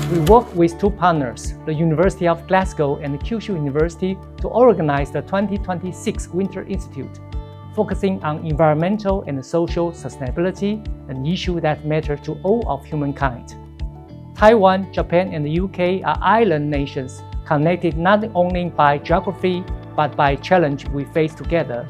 We work with two partners, the University of Glasgow and the Kyushu University, to organize the 2026 Winter Institute, focusing on environmental and social sustainability, an issue that matters to all of humankind. Taiwan, Japan, and the UK are island nations connected not only by geography, but by challenge we face together,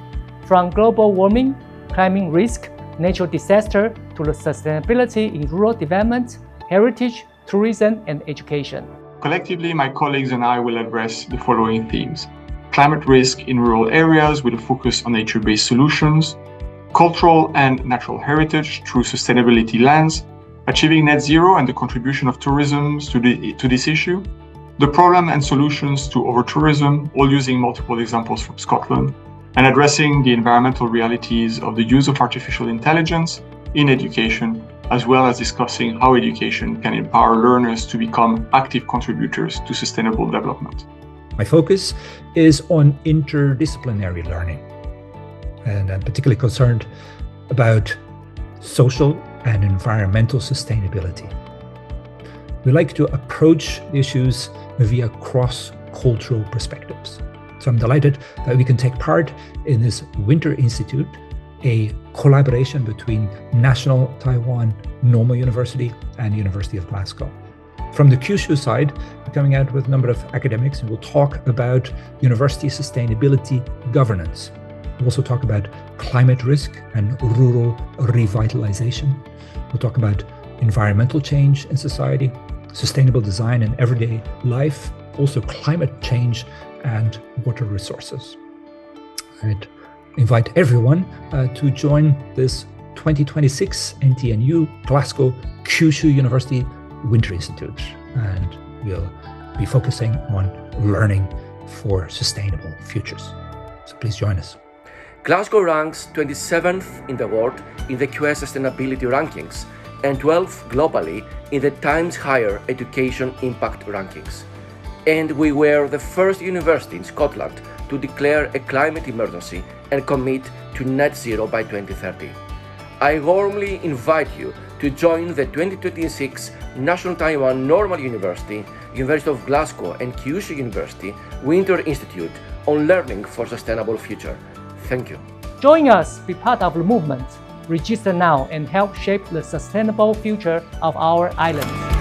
from global warming, climate risk, natural disaster, to the sustainability in rural development, heritage, tourism, and education. Collectively, my colleagues and I will address the following themes: climate risk in rural areas with a focus on nature-based solutions, cultural and natural heritage through sustainability lens, achieving net zero and the contribution of tourism to this issue, the problem and solutions to over-tourism, all using multiple examples from Scotland, and addressing the environmental realities of the use of artificial intelligence in education, as well as discussing how education can empower learners to become active contributors to sustainable development. My focus is on interdisciplinary learning, and I'm particularly concerned about social and environmental sustainability. We like to approach issues via cross-cultural perspectives. So I'm delighted that we can take part in this Winter Institute, a collaboration between National Taiwan Normal University and University of Glasgow. From the Kyushu side, we're coming out with a number of academics, and we'll talk about university sustainability governance. We'll also talk about climate risk and rural revitalization. We'll talk about environmental change in society, sustainable design in everyday life, also climate change and water resources. I'd invite everyone to join this 2026 NTNU Glasgow Kyushu University Winter Institute, and we'll be focusing on learning for sustainable futures. So please join us. Glasgow ranks 27th in the world in the QS Sustainability Rankings and 12th globally in the Times Higher Education Impact Rankings. And we were the first university in Scotland to declare a climate emergency and commit to net zero by 2030. I warmly invite you to join the 2026 National Taiwan Normal University, University of Glasgow and Kyushu University Winter Institute on Learning for Sustainable Future. Thank you. Join us, be part of the movement. Register now and help shape the sustainable future of our island.